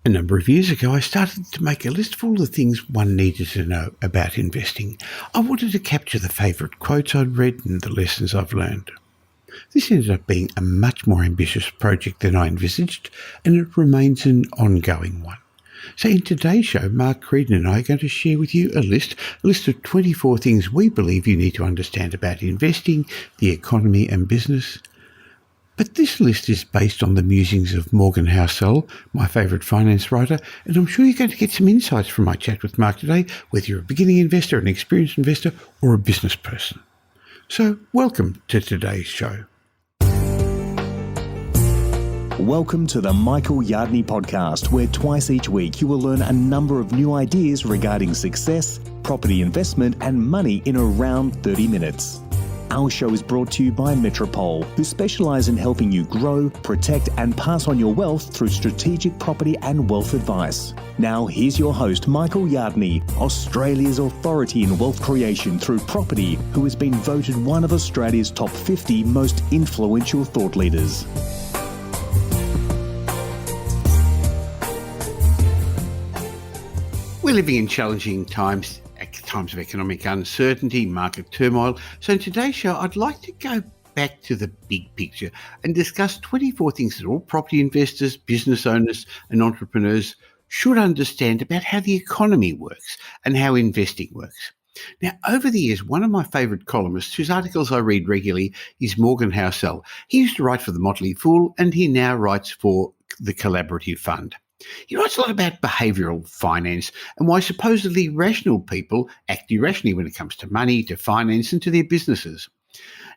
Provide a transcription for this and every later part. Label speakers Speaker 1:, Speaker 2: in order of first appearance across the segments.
Speaker 1: A number of years ago, I started to make a list of all the things one needed to know about investing. I wanted to capture the favourite quotes I'd read and the lessons I've learned. This ended up being a much more ambitious project than I envisaged, and it remains an ongoing one. So in today's show, Mark Creedon and I are going to share with you a list of 24 things we believe you need to understand about investing, the economy and business. But this list is based on the musings of Morgan Housell, my favourite finance writer, and I'm sure you're going to get some insights from my chat with Mark today, whether you're a beginning investor, an experienced investor, or a business person. So, welcome to today's show.
Speaker 2: Welcome to the Michael Yardney podcast, where twice each week you will learn a number of new ideas regarding success, property investment, and money in around 30 minutes. Our show is brought to you by Metropole, who specialise in helping you grow, protect and pass on your wealth through strategic property and wealth advice. Now here's your host, Michael Yardney, Australia's authority in wealth creation through property, who has been voted one of Australia's top 50 most influential thought leaders.
Speaker 1: We're living in challenging times of economic uncertainty, market turmoil. So in today's show, I'd like to go back to the big picture and discuss 24 things that all property investors, business owners and entrepreneurs should understand about how the economy works and how investing works. Now, over the years, one of my favourite columnists, whose articles I read regularly, is Morgan Housell. He used to write for the Motley Fool and he now writes for the Collaborative Fund. He writes a lot about behavioural finance and why supposedly rational people act irrationally when it comes to money, to finance and to their businesses.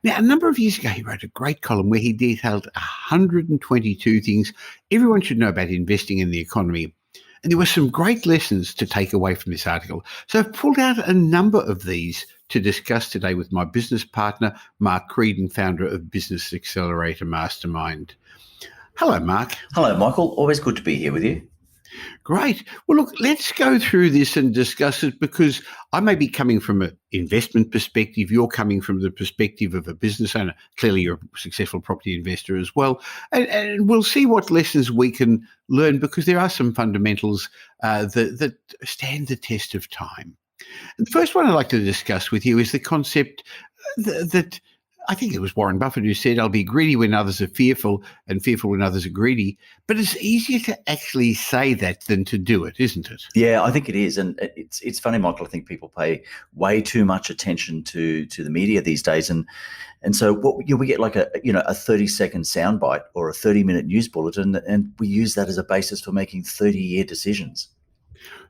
Speaker 1: Now, a number of years ago, he wrote a great column where he detailed 122 things everyone should know about investing in the economy. And there were some great lessons to take away from this article. So I've pulled out a number of these to discuss today with my business partner, Mark Creedon, founder of Business Accelerator Mastermind. Hello, Mark.
Speaker 3: Hello, Michael. Always good to be here with you.
Speaker 1: Great. Well, look, let's go through this and discuss it because I may be coming from an investment perspective. You're coming from the perspective of a business owner. Clearly, you're a successful property investor as well. And we'll see what lessons we can learn because there are some fundamentals that stand the test of time. And the first one I'd like to discuss with you is the concept that I think it was Warren Buffett who said, I'll be greedy when others are fearful and fearful when others are greedy. But it's easier to actually say that than to do it, isn't it?
Speaker 3: Yeah, I think it is. And it's funny, Michael, I think people pay way too much attention to the media these days. And so we get like a 30-second soundbite or a 30-minute news bulletin, and we use that as a basis for making 30-year decisions.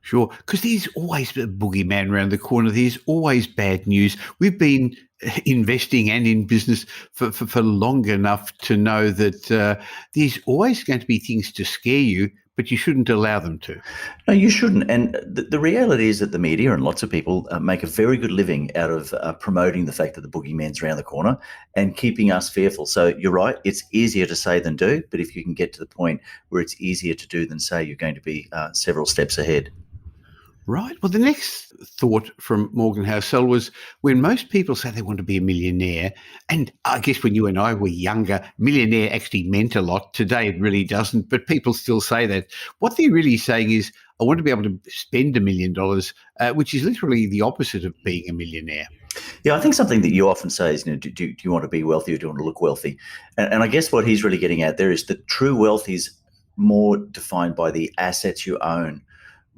Speaker 1: Sure, because there's always a boogeyman around the corner. There's always bad news. We've been investing and in business for long enough to know that there's always going to be things to scare you, but you shouldn't allow them to.
Speaker 3: No, you shouldn't. And the reality is that the media and lots of people make a very good living out of promoting the fact that the boogeyman's around the corner and keeping us fearful. So you're right, it's easier to say than do, but if you can get to the point where it's easier to do than say, you're going to be several steps ahead.
Speaker 1: Right. Well, the next thought from Morgan Housell was when most people say they want to be a millionaire, and I guess when you and I were younger, millionaire actually meant a lot. Today it really doesn't, but people still say that. What they're really saying is, I want to be able to spend $1 million, which is literally the opposite of being a millionaire.
Speaker 3: Yeah, I think something that you often say is, do you want to be wealthy or do you want to look wealthy? And I guess what he's really getting at there is that true wealth is more defined by the assets you own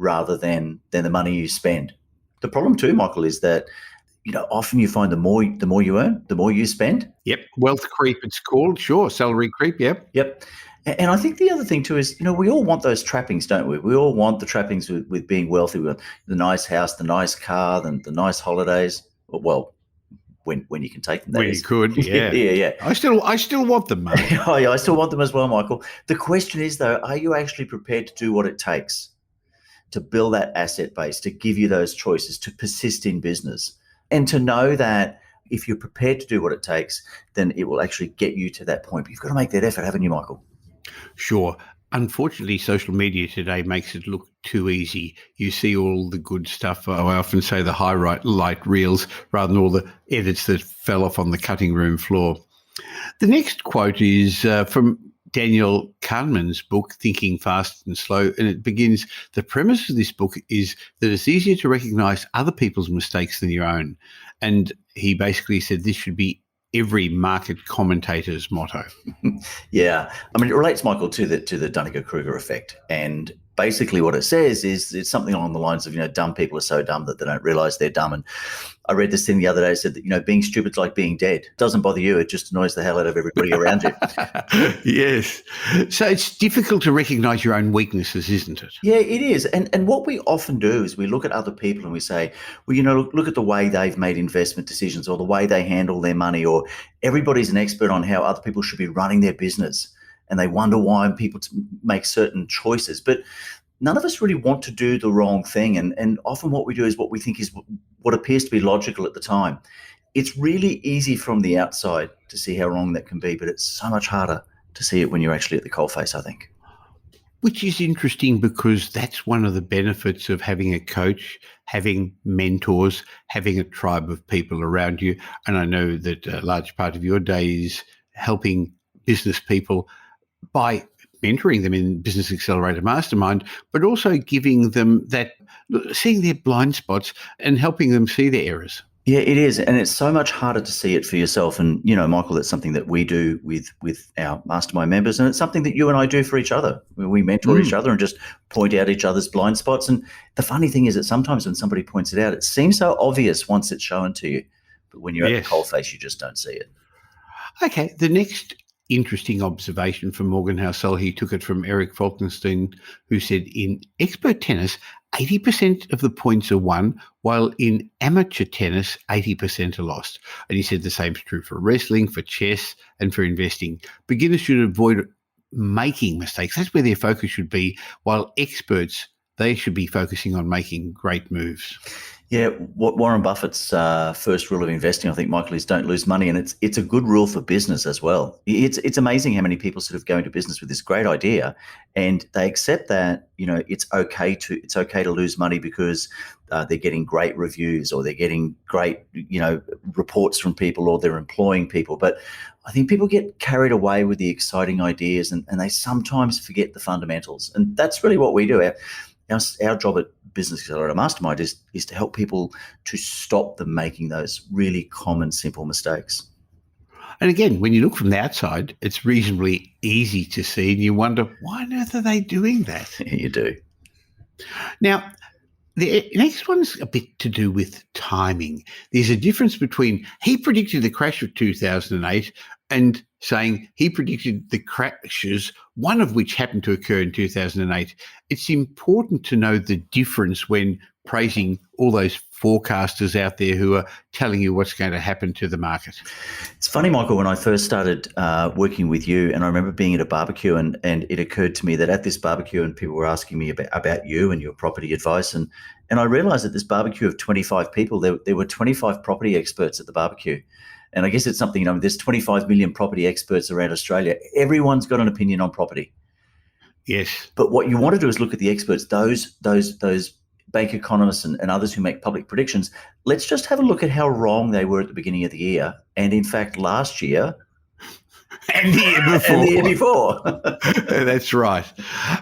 Speaker 3: rather than the money you spend. The problem too, Michael, is that often you find the more you earn, the more you spend.
Speaker 1: Yep, wealth creep it's called. Sure, salary creep. Yep.
Speaker 3: And I think the other thing too is, we all want those trappings, don't we? We all want the trappings with being wealthy. We want the nice house, the nice car, the nice holidays. Well, when you can take them.
Speaker 1: When you could, yeah.
Speaker 3: Yeah.
Speaker 1: I still want them, mate.
Speaker 3: Oh, yeah, I still want them as well, Michael. The question is, though, are you actually prepared to do what it takes to build that asset base, to give you those choices, to persist in business, and to know that if you're prepared to do what it takes, then it will actually get you to that point. But you've got to make that effort, haven't you, Michael?
Speaker 1: Sure. Unfortunately, social media today makes it look too easy. You see all the good stuff. I often say the highlight reels rather than all the edits that fell off on the cutting room floor. The next quote is from Daniel Kahneman's book, Thinking Fast and Slow, and it begins, the premise of this book is that it's easier to recognise other people's mistakes than your own. And he basically said this should be every market commentator's motto.
Speaker 3: Yeah. I mean, it relates, Michael, to the Dunning-Kruger effect. And basically what it says is it's something along the lines of, dumb people are so dumb that they don't realise they're dumb. And I read this thing the other day that said that, being stupid's like being dead. It doesn't bother you. It just annoys the hell out of everybody around you.
Speaker 1: Yes. So it's difficult to recognise your own weaknesses, isn't it?
Speaker 3: Yeah, it is. And what we often do is we look at other people and we say, well, look at the way they've made investment decisions or the way they handle their money, or everybody's an expert on how other people should be running their business. And they wonder why people make certain choices. But none of us really want to do the wrong thing. And often what we do is what we think is what appears to be logical at the time. It's really easy from the outside to see how wrong that can be, but it's so much harder to see it when you're actually at the coalface, I think.
Speaker 1: Which is interesting because that's one of the benefits of having a coach, having mentors, having a tribe of people around you. And I know that a large part of your day is helping business people by mentoring them in Business Accelerator Mastermind, but also giving them that, seeing their blind spots and helping them see their errors.
Speaker 3: Yeah, it is. And it's so much harder to see it for yourself. And, Michael, that's something that we do with our Mastermind members. And it's something that you and I do for each other. We mentor each other and just point out each other's blind spots. And the funny thing is that sometimes when somebody points it out, it seems so obvious once it's shown to you. But when you're at the coalface, you just don't see it.
Speaker 1: Okay, the next interesting observation from Morgan Housell, he took it from Eric Falkenstein, who said, in expert tennis, 80% of the points are won, while in amateur tennis, 80% are lost. And he said the same is true for wrestling, for chess, and for investing. Beginners should avoid making mistakes. That's where their focus should be, while experts, they should be focusing on making great moves.
Speaker 3: Yeah, what Warren Buffett's first rule of investing, I think, Michael, is don't lose money, and it's a good rule for business as well. It's amazing how many people sort of go into business with this great idea, and they accept that it's okay to lose money because they're getting great reviews or they're getting great reports from people or they're employing people. But I think people get carried away with the exciting ideas and they sometimes forget the fundamentals, and that's really what we do. Our job at Business Accelerator Mastermind is to help people to stop them making those really common, simple mistakes.
Speaker 1: And again, when you look from the outside, it's reasonably easy to see, and you wonder, why on earth are they doing that?
Speaker 3: You do.
Speaker 1: Now, the next one's a bit to do with timing. There's a difference between he predicted the crash of 2008 and saying he predicted the crashes, one of which happened to occur in 2008. It's important to know the difference when praising all those forecasters out there who are telling you what's going to happen to the market.
Speaker 3: It's funny, Michael, when I first started working with you, and I remember being at a barbecue and it occurred to me that at this barbecue and people were asking me about you and your property advice, and I realized at this barbecue of 25 people, there were 25 property experts at the barbecue. And I guess it's something, there's 25 million property experts around Australia. Everyone's got an opinion on property.
Speaker 1: Yes.
Speaker 3: But what you want to do is look at the experts, those bank economists and others who make public predictions. Let's just have a look at how wrong they were at the beginning of the year. And in fact, last year
Speaker 1: and the year before.
Speaker 3: And the year before.
Speaker 1: That's right.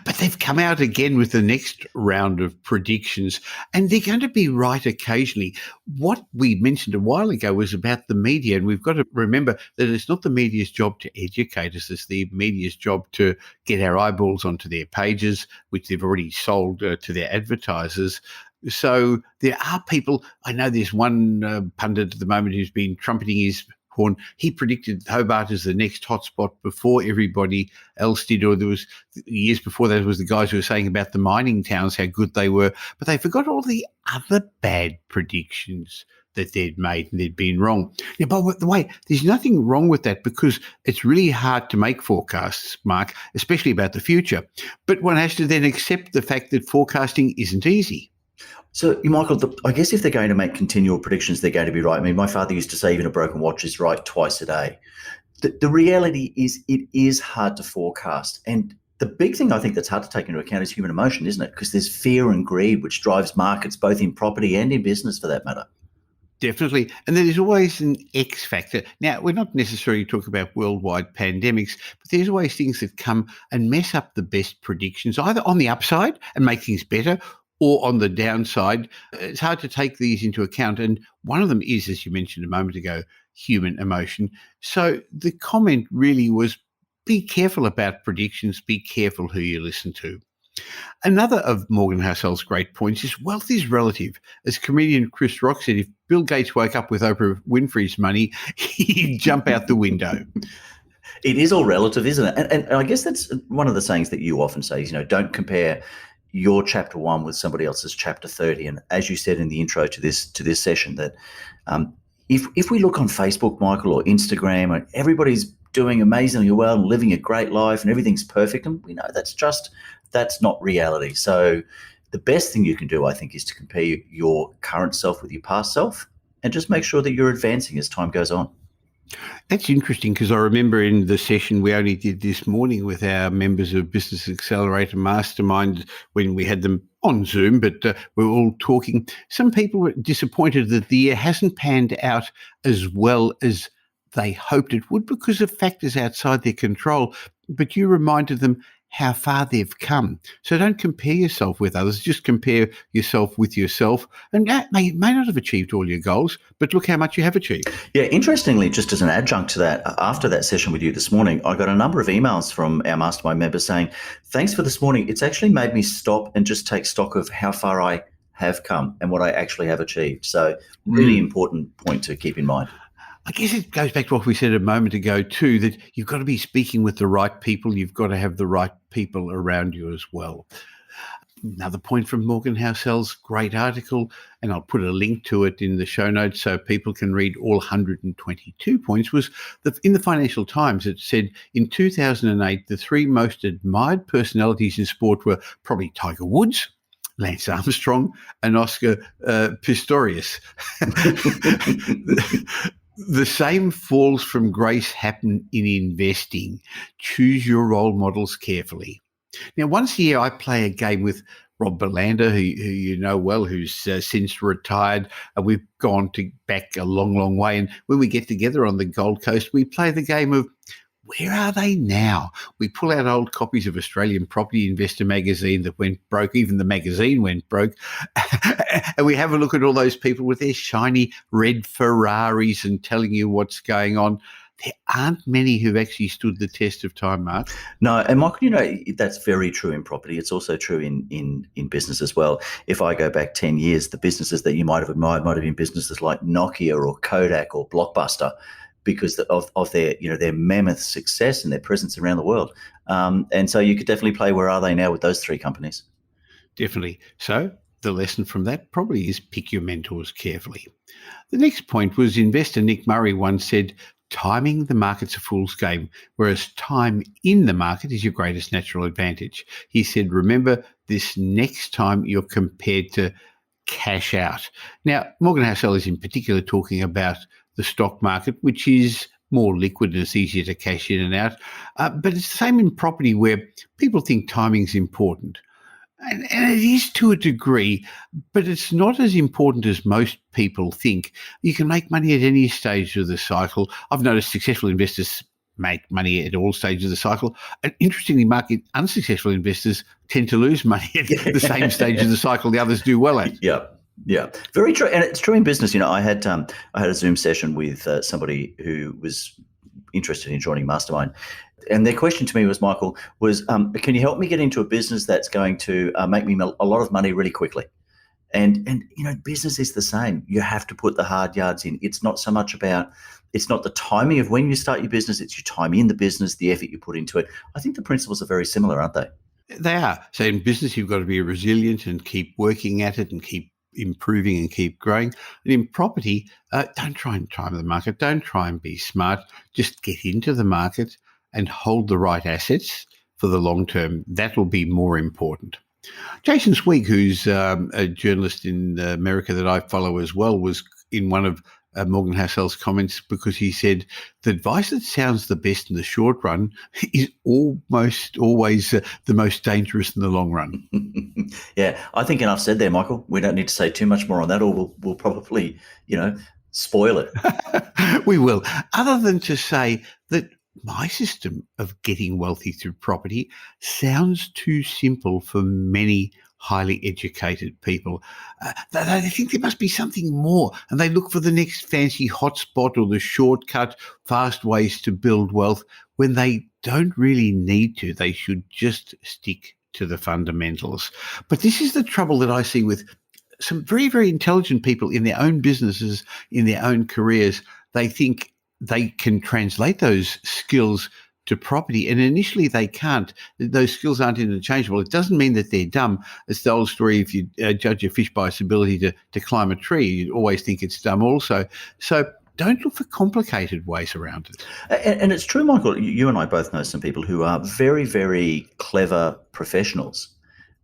Speaker 1: But they've come out again with the next round of predictions, and they're going to be right occasionally. What we mentioned a while ago was about the media, and we've got to remember that it's not the media's job to educate us. It's the media's job to get our eyeballs onto their pages, which they've already sold to their advertisers. So there are people, I know there's one pundit at the moment who's been trumpeting his horn. He predicted Hobart as the next hotspot before everybody else did, or there was years before that was the guys who were saying about the mining towns, how good they were, but they forgot all the other bad predictions that they'd made and they'd been wrong. Now, by the way, there's nothing wrong with that because it's really hard to make forecasts, Mark, especially about the future. But one has to then accept the fact that forecasting isn't easy.
Speaker 3: So, Michael, I guess if they're going to make continual predictions, they're going to be right. I mean, my father used to say even a broken watch is right twice a day. The reality is it is hard to forecast. And the big thing I think that's hard to take into account is human emotion, isn't it? Because there's fear and greed, which drives markets both in property and in business for that matter.
Speaker 1: Definitely. And there is always an X factor. Now, we're not necessarily talking about worldwide pandemics, but there's always things that come and mess up the best predictions, either on the upside and make things better or on the downside. It's hard to take these into account. And one of them is, as you mentioned a moment ago, human emotion. So the comment really was, be careful about predictions, be careful who you listen to. Another of Morgan Housell's great points is wealth is relative. As comedian Chris Rock said, if Bill Gates woke up with Oprah Winfrey's money, he'd jump out the window.
Speaker 3: It is all relative, isn't it? And I guess that's one of the sayings that you often say is, don't compare your chapter 1 with somebody else's chapter 30. And as you said in the intro to this session, that if we look on Facebook, Michael, or Instagram, and everybody's doing amazingly well and living a great life and everything's perfect, and we know that's not reality. So the best thing you can do, I think, is to compare your current self with your past self and just make sure that you're advancing as time goes on.
Speaker 1: That's interesting, because I remember in the session we only did this morning with our members of Business Accelerator Mastermind, when we had them on Zoom, but we were all talking. Some people were disappointed that the year hasn't panned out as well as they hoped it would because of factors outside their control. But you reminded them how far they've come. So don't compare yourself with others, just compare yourself with yourself. And that may not have achieved all your goals, but look how much you have achieved.
Speaker 3: Yeah, interestingly, just as an adjunct to that, after that session with you this morning, I got a number of emails from our Mastermind members saying, thanks for this morning. It's actually made me stop and just take stock of how far I have come and what I actually have achieved. So really important point to keep in mind.
Speaker 1: I guess it goes back to what we said a moment ago too, that you've got to be speaking with the right people. You've got to have the right people around you as well. Another point from Morgan Housell's great article, and I'll put a link to it in the show notes so people can read all 122 points, was that in the Financial Times it said in 2008 the 3 most admired personalities in sport were probably Tiger Woods, Lance Armstrong, and Oscar Pistorius. The same falls from grace happen in investing. Choose your role models carefully. Now, once a year I play a game with Rob Berlander, who you know well, who's since retired. We've gone back a long, long way. And when we get together on the Gold Coast, we play the game of where are they now? We pull out old copies of Australian Property Investor magazine that went broke. Even the magazine went broke. And we have a look at all those people with their shiny red Ferraris and telling you what's going on. There aren't many who've actually stood the test of time, Mark.
Speaker 3: No, and Michael, that's very true in property. It's also true in business as well. If I go back 10 years, the businesses that you might have admired might have been businesses like Nokia or Kodak or Blockbuster, because of their mammoth success and their presence around the world. And so you could definitely play where are they now with those 3 companies.
Speaker 1: Definitely. So the lesson from that probably is pick your mentors carefully. The next point was investor Nick Murray once said, timing the market's a fool's game, whereas time in the market is your greatest natural advantage. He said, remember this next time you're compared to cash out. Now, Morgan Housell is in particular talking about the stock market, which is more liquid and it's easier to cash in and out. But it's the same in property, where people think timing's important. And it is to a degree, but it's not as important as most people think. You can make money at any stage of the cycle. I've noticed successful investors make money at all stages of the cycle. And interestingly, Mark, unsuccessful investors tend to lose money at the same stage of the cycle the others do well at.
Speaker 3: Yeah, very true, and it's true in business. I had a Zoom session with somebody who was interested in joining Mastermind, and their question to me was, Michael, can you help me get into a business that's going to make me a lot of money really quickly? And business is the same. You have to put the hard yards in. It's not so much about, it's not the timing of when you start your business. It's your time in the business, the effort you put into it. I think the principles are very similar, aren't they?
Speaker 1: They are. So in business, you've got to be resilient and keep working at it and keep improving and keep growing. And in property, don't try and time the market. Don't try and be smart. Just get into the market and hold the right assets for the long term. That will be more important. Jason Swig, who's a journalist in America that I follow as well, was in one of Morgan Housell's comments, because he said the advice that sounds the best in the short run is almost always the most dangerous in the long run.
Speaker 3: Yeah, I think enough said there, Michael. We don't need to say too much more on that, or we'll probably, spoil it.
Speaker 1: We will. Other than to say that my system of getting wealthy through property sounds too simple for many highly educated people. They think there must be something more, and they look for the next fancy hotspot or the shortcut, fast ways to build wealth when they don't really need to. They should just stick to the fundamentals. But this is the trouble that I see with some very, very intelligent people in their own businesses, in their own careers. They think they can translate those skills to property, and initially they can't. Those skills aren't interchangeable. It doesn't mean that they're dumb. It's the old story, if you judge a fish by its ability to climb a tree, you always think it's dumb also. So don't look for complicated ways around it.
Speaker 3: And it's true, Michael, you and I both know some people who are very, very clever professionals,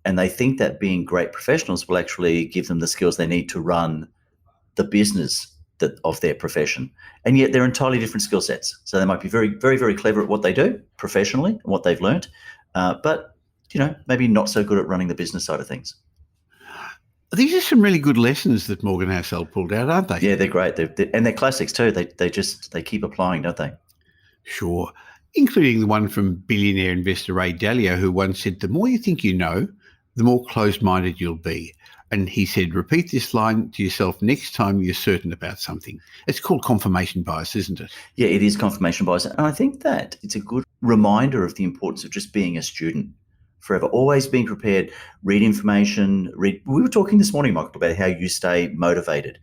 Speaker 3: and they think that being great professionals will actually give them the skills they need to run the business of their profession, and yet they're entirely different skill sets. So they might be very, very, very clever at what they do professionally and what they've learned, but maybe not so good at running the business side of things.
Speaker 1: These are some really good lessons that Morgan Housell pulled out, aren't they?
Speaker 3: Yeah, they're great. And they're classics too. They keep applying, don't they?
Speaker 1: Sure, including the one from billionaire investor Ray Dalio, who once said, "The more you think you know, the more closed-minded you'll be." And he said, repeat this line to yourself next time you're certain about something. It's called confirmation bias, isn't it?
Speaker 3: Yeah, it is confirmation bias. And I think that it's a good reminder of the importance of just being a student forever, always being prepared, read information. We were talking this morning, Michael, about how you stay motivated.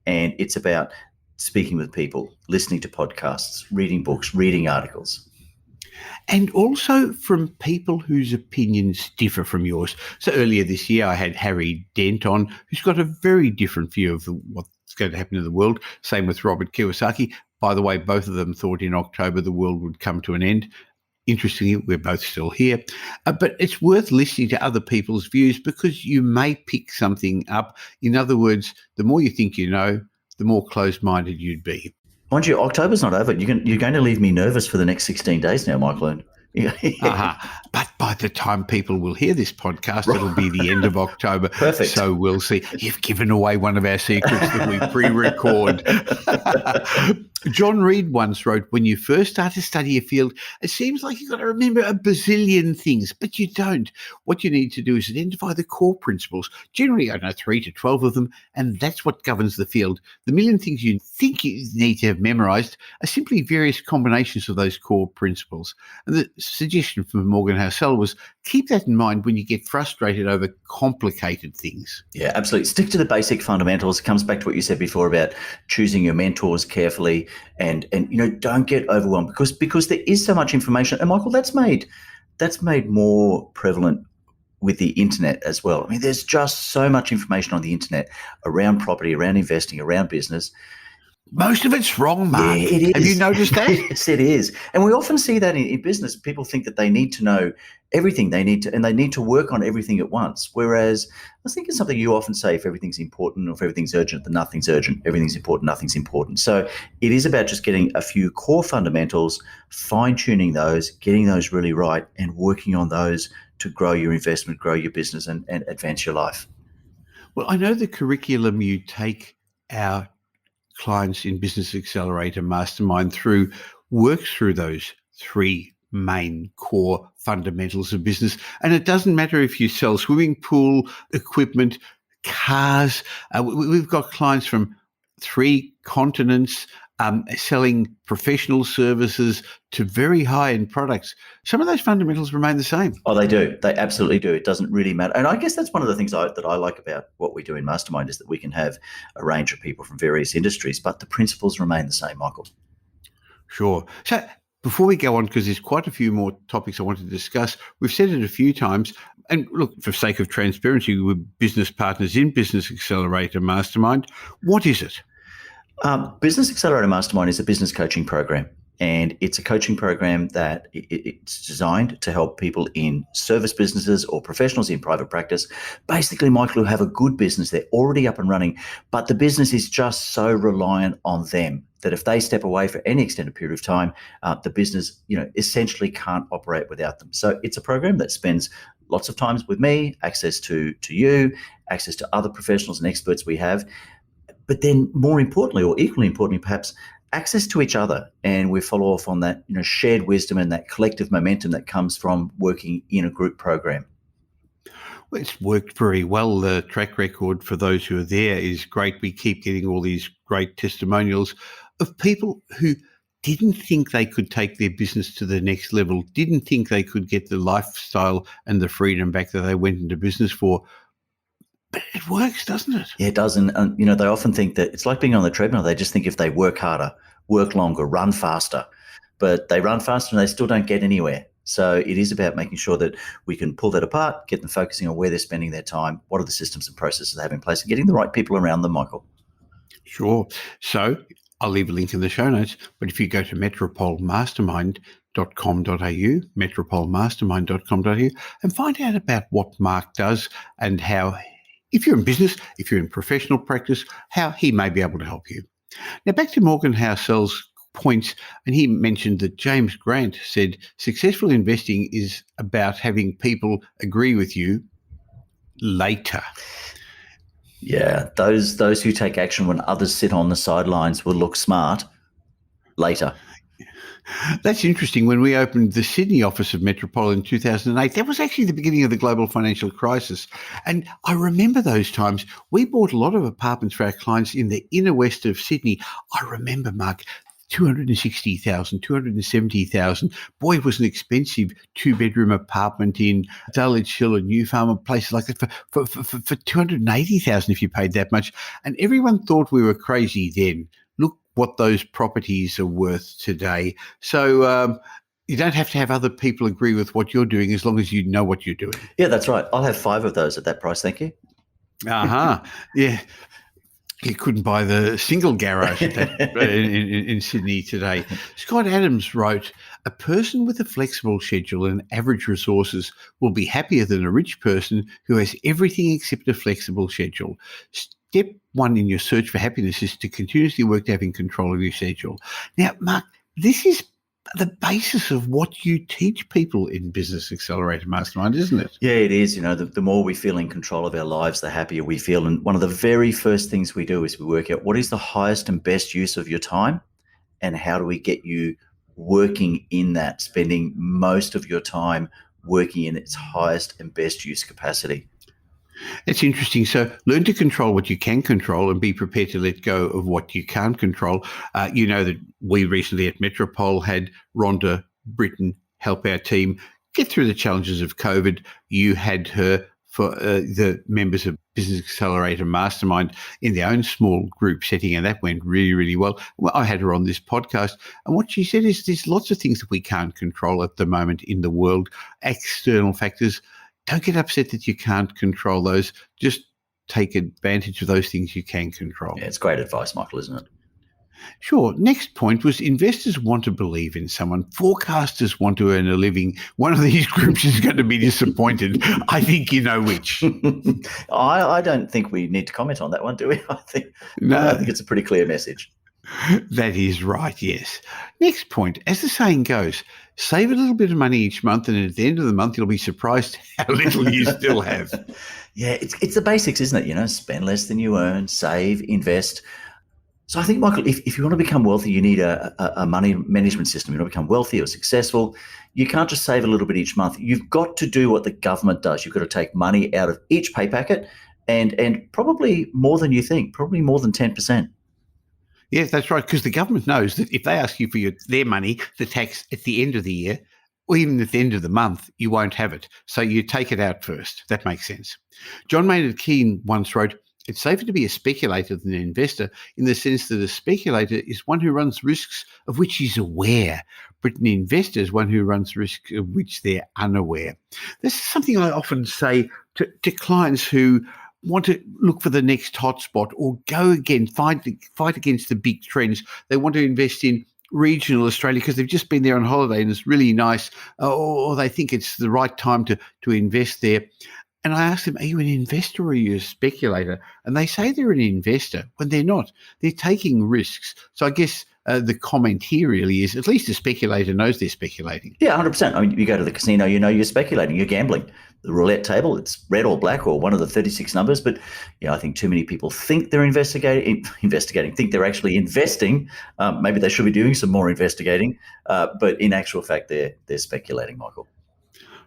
Speaker 3: And it's about speaking with people, listening to podcasts, reading books, reading articles.
Speaker 1: And also from people whose opinions differ from yours. So earlier this year, I had Harry Dent on, who's got a very different view of what's going to happen in the world. Same with Robert Kiyosaki. By the way, both of them thought in October the world would come to an end. Interestingly, we're both still here. But it's worth listening to other people's views because you may pick something up. In other words, the more you think you know, the more closed-minded you'd be.
Speaker 3: Mind you, October's not over. You're going to leave me nervous for the next 16 days now, Michael.
Speaker 1: But by the time people will hear this podcast, it'll be the end of October.
Speaker 3: Perfect.
Speaker 1: So we'll see. You've given away one of our secrets that we pre-record. John Reed once wrote, when you first start to study a field, it seems like you've got to remember a bazillion things, but you don't. What you need to do is identify the core principles, generally, 3 to 12 of them, and that's what governs the field. The million things you think you need to have memorized are simply various combinations of those core principles. And the suggestion from Morgan Housell was keep that in mind when you get frustrated over complicated things.
Speaker 3: Yeah, absolutely. Stick to the basic fundamentals. It comes back to what you said before about choosing your mentors carefully and don't get overwhelmed because there is so much information. And Michael, that's made more prevalent with the internet as well. I mean, there's just so much information on the internet around property, around investing, around business.
Speaker 1: Most of it's wrong, Mark.
Speaker 3: Yeah, it is.
Speaker 1: Have you noticed that?
Speaker 3: Yes, it is. And we often see that in business. People think that they need to know everything they need to work on everything at once. Whereas I was thinking something you often say, if everything's important or if everything's urgent, then nothing's urgent. Everything's important, nothing's important. So it is about just getting a few core fundamentals, fine-tuning those, getting those really right, and working on those to grow your investment, grow your business, and advance your life.
Speaker 1: Well, I know the curriculum you take our clients in Business Accelerator Mastermind works through those three main core fundamentals of business. And it doesn't matter if you sell swimming pool equipment, cars. We've got clients from 3 continents selling professional services to very high-end products. Some of those fundamentals remain the same.
Speaker 3: Oh, they do. They absolutely do. It doesn't really matter. And I guess that's one of the things that I like about what we do in Mastermind is that we can have a range of people from various industries, but the principles remain the same, Michael.
Speaker 1: Sure. So before we go on, because there's quite a few more topics I want to discuss, we've said it a few times, and look, for sake of transparency, we're business partners in Business Accelerator Mastermind. What is it?
Speaker 3: Business Accelerator Mastermind is a business coaching program. And it's a coaching program that it's designed to help people in service businesses or professionals in private practice. Basically, Michael, who have a good business, they're already up and running, but the business is just so reliant on them that if they step away for any extended period of time, the business, essentially can't operate without them. So it's a program that spends lots of times with me, access to you, access to other professionals and experts we have. But then more importantly, or equally importantly perhaps, access to each other. And we follow off on that, shared wisdom and that collective momentum that comes from working in a group program.
Speaker 1: Well, it's worked very well. The track record for those who are there is great. We keep getting all these great testimonials of people who didn't think they could take their business to the next level, didn't think they could get the lifestyle and the freedom back that they went into business for. But it works, doesn't it?
Speaker 3: Yeah, it does. And they often think that it's like being on the treadmill. They just think if they work harder, work longer, run faster, but they run faster and they still don't get anywhere. So it is about making sure that we can pull that apart, get them focusing on where they're spending their time, what are the systems and processes they have in place, and getting the right people around them, Michael.
Speaker 1: Sure. So I'll leave a link in the show notes, but if you go to metropolmastermind.com.au, and find out about what Mark does and how, if you're in business, if you're in professional practice, how he may be able to help you. Now back to Morgan Housell's points, and he mentioned that James Grant said successful investing is about having people agree with you later.
Speaker 3: Yeah, those who take action when others sit on the sidelines will look smart later.
Speaker 1: That's interesting. When we opened the Sydney office of Metropol in 2008, that was actually the beginning of the global financial crisis. And I remember those times. We bought a lot of apartments for our clients in the inner west of Sydney. I remember, Mark, 260,000, 270,000. Boy, it was an expensive two-bedroom apartment in Dulwich Hill and New Farm and places like that for 280,000 if you paid that much. And everyone thought we were crazy then. Look what those properties are worth today. So you don't have to have other people agree with what you're doing as long as you know what you're doing.
Speaker 3: Yeah, that's right. I'll have 5 of those at that price. Thank you.
Speaker 1: Yeah. You couldn't buy the single garage in Sydney today. Scott Adams wrote, a person with a flexible schedule and average resources will be happier than a rich person who has everything except a flexible schedule. Step 1 in your search for happiness is to continuously work to having control of your schedule. Now, Mark, this is the basis of what you teach people in Business Accelerator Mastermind, isn't it?
Speaker 3: Yeah, it is. The more we feel in control of our lives, the happier we feel. And one of the very first things we do is we work out what is the highest and best use of your time and how do we get you working in that, spending most of your time working in its highest and best use capacity.
Speaker 1: It's interesting. So learn to control what you can control and be prepared to let go of what you can't control. You know that we recently at Metropol had Rhonda Britton help our team get through the challenges of COVID. You had her for the members of Business Accelerator Mastermind in their own small group setting, and that went really, really well. I had her on this podcast, and what she said is there's lots of things that we can't control at the moment in the world, external factors. Don't get upset that you can't control those. Just take advantage of those things you can control.
Speaker 3: Yeah, it's great advice, Michael, isn't it?
Speaker 1: Sure. Next point was investors want to believe in someone. Forecasters want to earn a living. One of these groups is going to be disappointed. I think you know which.
Speaker 3: I don't think we need to comment on that one, do we? I think it's a pretty clear message.
Speaker 1: That is right, yes. Next point, as the saying goes, save a little bit of money each month and at the end of the month you'll be surprised how little you still have.
Speaker 3: Yeah, it's the basics, isn't it? Spend less than you earn, save, invest. So I think, Michael, if you want to become wealthy, you need a money management system. You want to become wealthy or successful, you can't just save a little bit each month. You've got to do what the government does. You've got to take money out of each pay packet and probably more than you think, probably more than 10%.
Speaker 1: Yes, that's right, because the government knows that if they ask you for their money, the tax at the end of the year, or even at the end of the month, you won't have it. So you take it out first. That makes sense. John Maynard Keynes once wrote, it's safer to be a speculator than an investor in the sense that a speculator is one who runs risks of which he's aware, but an investor is one who runs risks of which they're unaware. This is something I often say to clients who want to look for the next hotspot or go again, fight against the big trends. They want to invest in regional Australia because they've just been there on holiday and it's really nice, or they think it's the right time to invest there. And I asked them, are you an investor or are you a speculator? And they say they're an investor when they're not. They're taking risks. So I guess the comment here really is at least a speculator knows they're speculating.
Speaker 3: Yeah, 100%. I mean, you go to the casino, you know you're speculating, you're gambling. The roulette table, it's red or black or one of the 36 numbers. But I think too many people think they're investigating, think they're actually investing. Maybe they should be doing some more investigating. But in actual fact, they're speculating, Michael.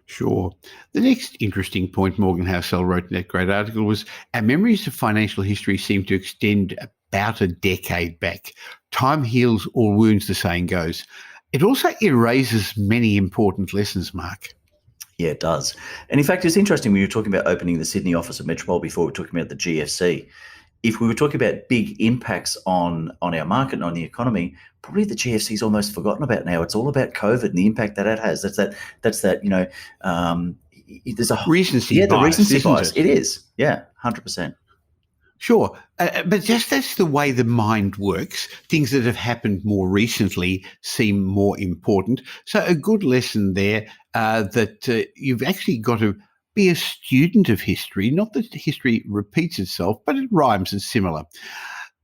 Speaker 1: Sure. The next interesting point Morgan Housell wrote in that great article was our memories of financial history seem to extend about a decade back. Time heals all wounds, the saying goes. It also erases many important lessons, Mark.
Speaker 3: Yeah, it does. And in fact, it's interesting when you were talking about opening the Sydney office of Metropole before, we were talking about the GFC. If we were talking about big impacts on our market and on the economy, probably the GFC is almost forgotten about now. It's all about COVID and the impact that it has. That's that. There's a
Speaker 1: recency bias.
Speaker 3: The recency bias.
Speaker 1: It
Speaker 3: is. Yeah, 100%.
Speaker 1: Sure. But just that's the way the mind works. Things that have happened more recently seem more important. So a good lesson there that you've actually got to be a student of history, not that history repeats itself, but it rhymes and similar.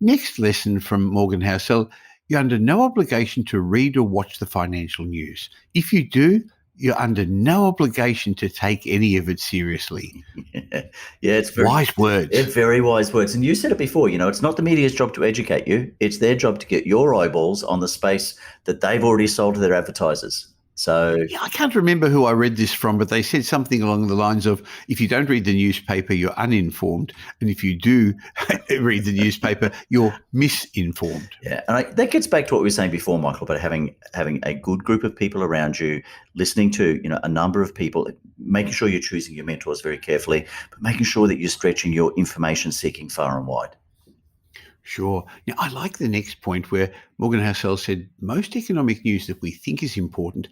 Speaker 1: Next lesson from Morgan Housell, you're under no obligation to read or watch the financial news. If you do, you're under no obligation to take any of it seriously.
Speaker 3: Yeah, it's very
Speaker 1: wise words.
Speaker 3: It's very wise words. And you said it before, it's not the media's job to educate you. It's their job to get your eyeballs on the space that they've already sold to their advertisers. So
Speaker 1: I can't remember who I read this from, but they said something along the lines of, if you don't read the newspaper, you're uninformed. And if you do read the newspaper, you're misinformed.
Speaker 3: Yeah. And that gets back to what we were saying before, Michael, about having a good group of people around you, listening to, a number of people, making sure you're choosing your mentors very carefully, but making sure that you're stretching your information seeking far and wide.
Speaker 1: Sure. Now, I like the next point where Morgan Housell said most economic news that we think is important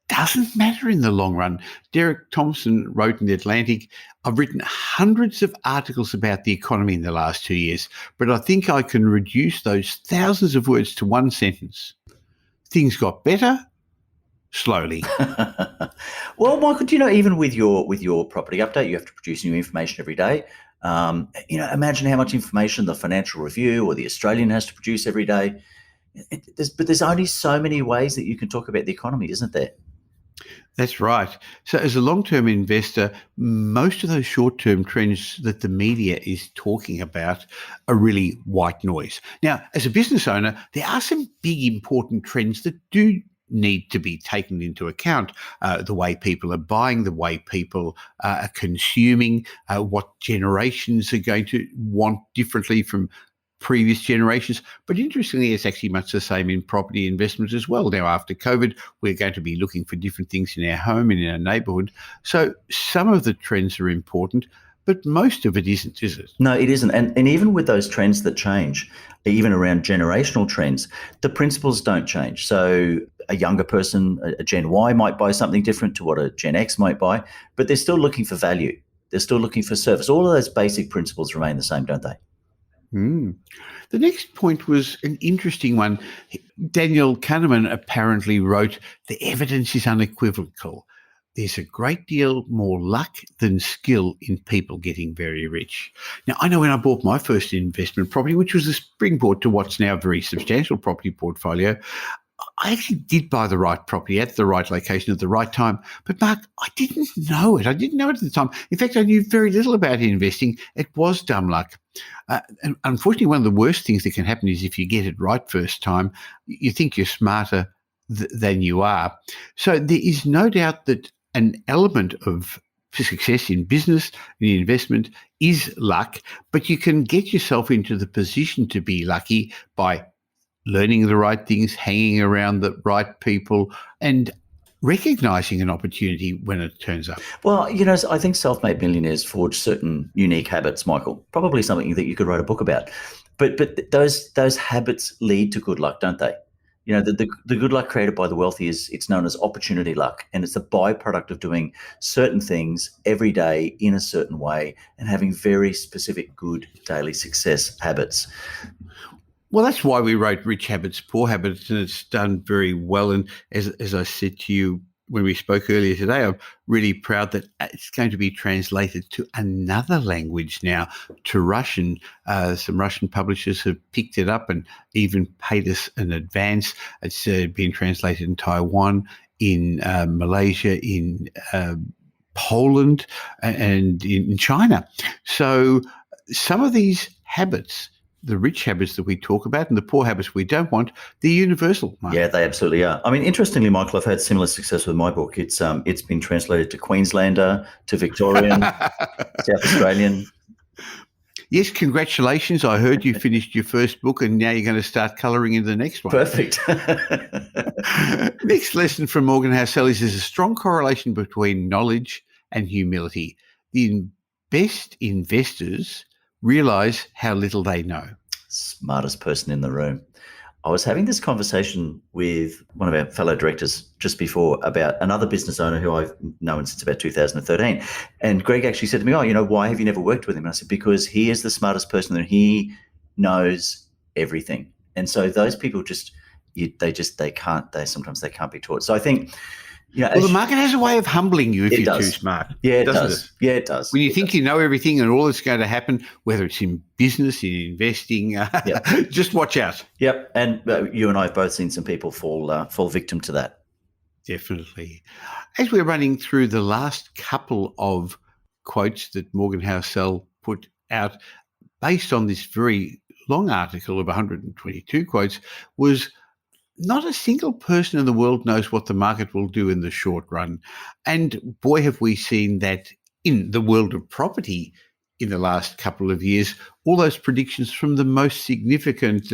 Speaker 1: doesn't matter in the long run. Derek Thompson wrote in The Atlantic, I've written hundreds of articles about the economy in the last 2 years, but I think I can reduce those thousands of words to one sentence. Things got better slowly.
Speaker 3: Well, Michael, even with your property update, you have to produce new information every day. Imagine how much information the Financial Review or the Australian has to produce every day. But there's only so many ways that you can talk about the economy, isn't there?
Speaker 1: That's right. So as a long-term investor, most of those short-term trends that the media is talking about are really white noise. Now, as a business owner, there are some big important trends that do need to be taken into account. The way people are buying, the way people are consuming, what generations are going to want differently from previous generations. But interestingly, it's actually much the same in property investment as well. Now, after COVID, we're going to be looking for different things in our home and in our neighbourhood. So some of the trends are important, but most of it isn't, is it?
Speaker 3: No, it isn't. And even with those trends that change, even around generational trends, the principles don't change. So a younger person, a Gen Y, might buy something different to what a Gen X might buy, but they're still looking for value. They're still looking for service. All of those basic principles remain the same, don't they?
Speaker 1: The next point was an interesting one. Daniel Kahneman apparently wrote, the evidence is unequivocal. There's a great deal more luck than skill in people getting very rich. Now, I know when I bought my first investment property, which was a springboard to what's now a very substantial property portfolio, I actually did buy the right property at the right location at the right time. But Mark, I didn't know it. I didn't know it at the time. In fact, I knew very little about investing. It was dumb luck. And unfortunately, one of the worst things that can happen is if you get it right first time, you think you're smarter than you are. So there is no doubt that an element of success in business, in investment, is luck, but you can get yourself into the position to be lucky by learning the right things, hanging around the right people, and recognizing an opportunity when it turns up.
Speaker 3: Well, I think self-made millionaires forge certain unique habits, Michael, probably something that you could write a book about. But those habits lead to good luck, don't they? The good luck created by the wealthy it's known as opportunity luck, and it's a byproduct of doing certain things every day in a certain way and having very specific good daily success habits.
Speaker 1: Well, that's why we wrote Rich Habits, Poor Habits, and it's done very well. And as I said to you when we spoke earlier today, I'm really proud that it's going to be translated to another language now, to Russian. Some Russian publishers have picked it up and even paid us an advance. It's been translated in Taiwan, in Malaysia, in Poland, and in China. So some of these habits, the rich habits that we talk about and the poor habits we don't want, they're universal, Mark.
Speaker 3: Yeah, they absolutely are. I mean, interestingly, Michael, I've had similar success with my book. It's been translated to Queenslander, to Victorian, South Australian.
Speaker 1: Yes, congratulations. I heard you finished your first book and now you're going to start colouring in the next one.
Speaker 3: Perfect.
Speaker 1: Next lesson from Morgan Housell is there's a strong correlation between knowledge and humility. The best investors realise how little they know.
Speaker 3: Smartest person in the room. I was having this conversation with one of our fellow directors just before about another business owner who I've known since about 2013. And Greg actually said to me, why have you never worked with him? And I said, because he is the smartest person and he knows everything. And so those people sometimes they can't be taught. So I think,
Speaker 1: the market has a way of humbling you if you're too smart.
Speaker 3: Yeah, it does. Yeah, it does.
Speaker 1: When you think you know everything and all that's going to happen, whether it's in business, in investing, just watch out.
Speaker 3: Yep. And you and I have both seen some people fall victim to that.
Speaker 1: Definitely. As we're running through the last couple of quotes that Morgan Housell put out based on this very long article of 122 quotes, was not a single person in the world knows what the market will do in the short run. And boy, have we seen that in the world of property in the last couple of years. All those predictions from the most significant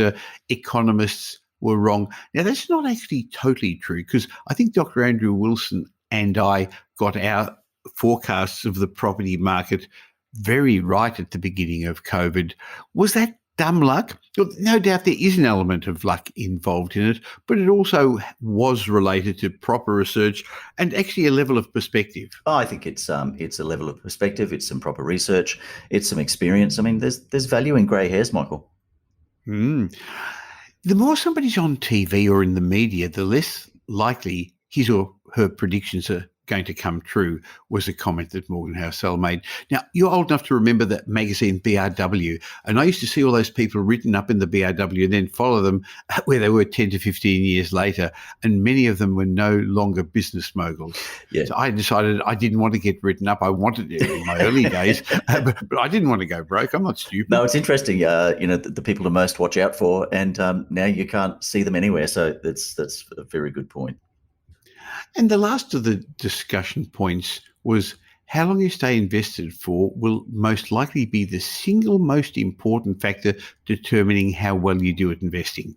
Speaker 1: economists were wrong. Now, that's not actually totally true, because I think Dr. Andrew Wilson and I got our forecasts of the property market very right at the beginning of COVID. Was that dumb luck? No doubt there is an element of luck involved in it, but it also was related to proper research and actually a level of perspective.
Speaker 3: I think it's a level of perspective. It's some proper research. It's some experience. I mean, there's value in grey hairs, Michael.
Speaker 1: The more somebody's on TV or in the media, the less likely his or her predictions are going to come true, was a comment that Morgan Housell made. Now, you're old enough to remember that magazine BRW, and I used to see all those people written up in the BRW and then follow them where they were 10 to 15 years later, and many of them were no longer business moguls. Yeah. So I decided I didn't want to get written up. I wanted it in my early days, but I didn't want to go broke. I'm not stupid.
Speaker 3: No, it's interesting. The people to most watch out for, and now you can't see them anywhere. So that's a very good point.
Speaker 1: And the last of the discussion points was how long you stay invested for will most likely be the single most important factor determining how well you do at investing.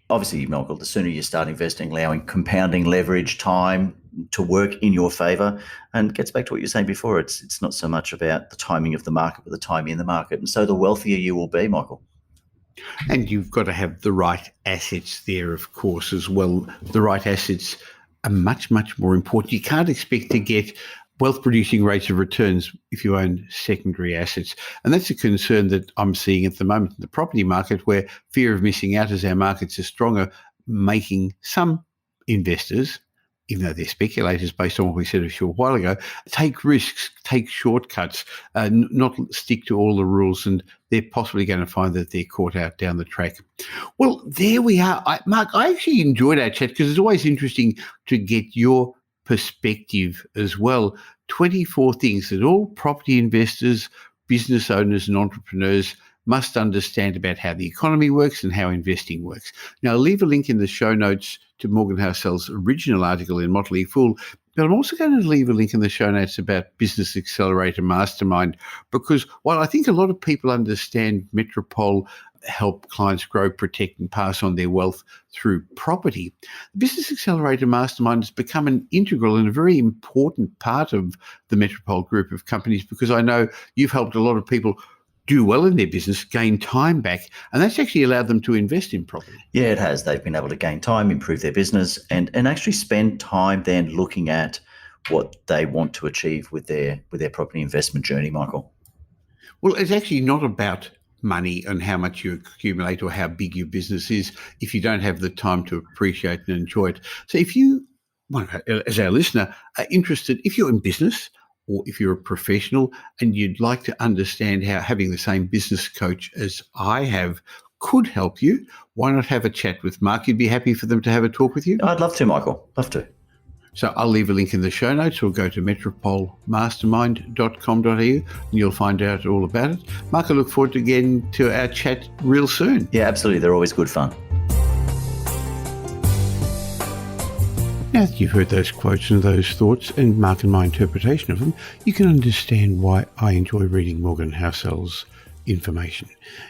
Speaker 3: Obviously, Michael, the sooner you start investing, allowing compounding leverage, time to work in your favour, and gets back to what you were saying before, it's not so much about the timing of the market, but the timing in the market. And so the wealthier you will be, Michael.
Speaker 1: And you've got to have the right assets there, of course, as well. The right assets are much, much more important. You can't expect to get wealth-producing rates of returns if you own secondary assets. And that's a concern that I'm seeing at the moment in the property market, where fear of missing out as our markets are stronger, making some investors, even though they're speculators based on what we said a short while ago, take risks, take shortcuts, not stick to all the rules, and they're possibly going to find that they're caught out down the track. Well, there we are. Mark, I actually enjoyed our chat because it's always interesting to get your perspective as well. 24 things that all property investors, business owners and entrepreneurs must understand about how the economy works and how investing works. Now, I'll leave a link in the show notes to Morgan Housell's original article in Motley Fool, but I'm also going to leave a link in the show notes about Business Accelerator Mastermind, because while I think a lot of people understand Metropole help clients grow, protect and pass on their wealth through property, the Business Accelerator Mastermind has become an integral and a very important part of the Metropole group of companies, because I know you've helped a lot of people do well in their business, gain time back, and that's actually allowed them to invest in property.
Speaker 3: Yeah, it has. They've been able to gain time, improve their business, and actually spend time then looking at what they want to achieve with their property investment journey, Michael.
Speaker 1: Well, it's actually not about money and how much you accumulate or how big your business is if you don't have the time to appreciate and enjoy it. So if you, as our listener, are interested, if you're in business or if you're a professional and you'd like to understand how having the same business coach as I have could help you, why not have a chat with Mark? You'd be happy for them to have a talk with you?
Speaker 3: I'd love to, Michael. Love to.
Speaker 1: So I'll leave a link in the show notes, or go to metropolmastermind.com.au and you'll find out all about it. Mark, I look forward to getting to our chat real soon.
Speaker 3: Yeah, absolutely. They're always good fun.
Speaker 1: Now that you've heard those quotes and those thoughts and Mark and my interpretation of them, you can understand why I enjoy reading Morgan Housell's information.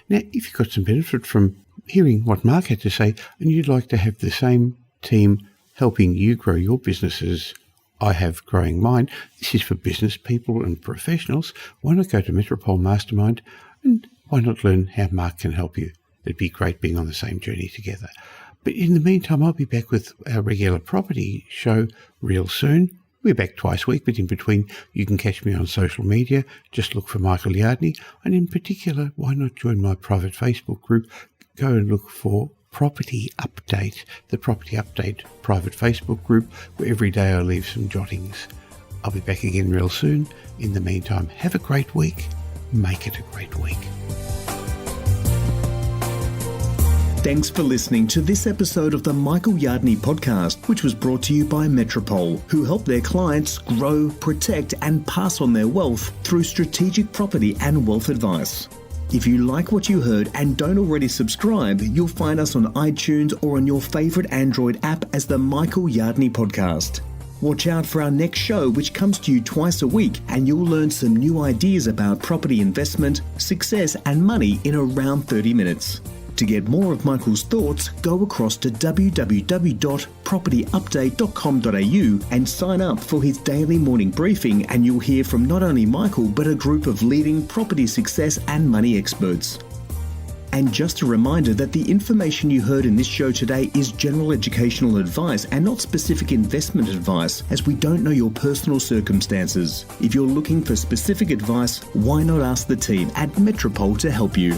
Speaker 1: Now, if you've got some benefit from hearing what Mark had to say and you'd like to have the same team helping you grow your businesses I have growing mine, this is for business people and professionals, why not go to Metropol Mastermind and why not learn how Mark can help you? It'd be great being on the same journey together. But in the meantime, I'll be back with our regular property show real soon. We're back twice a week, but in between, you can catch me on social media. Just look for Michael Yardney. And in particular, why not join my private Facebook group? Go and look for Property Update, the Property Update private Facebook group, where every day I leave some jottings. I'll be back again real soon. In the meantime, have a great week. Make it a great week.
Speaker 2: Thanks for listening to this episode of the Michael Yardney podcast, which was brought to you by Metropol, who help their clients grow, protect, and pass on their wealth through strategic property and wealth advice. If you like what you heard and don't already subscribe, you'll find us on iTunes or on your favourite Android app as the Michael Yardney podcast. Watch out for our next show, which comes to you twice a week, and you'll learn some new ideas about property investment, success, and money in around 30 minutes. To get more of Michael's thoughts, go across to www.propertyupdate.com.au and sign up for his daily morning briefing, and you'll hear from not only Michael but a group of leading property success and money experts. And just a reminder that the information you heard in this show today is general educational advice and not specific investment advice, as we don't know your personal circumstances. If you're looking for specific advice, why not ask the team at Metropol to help you?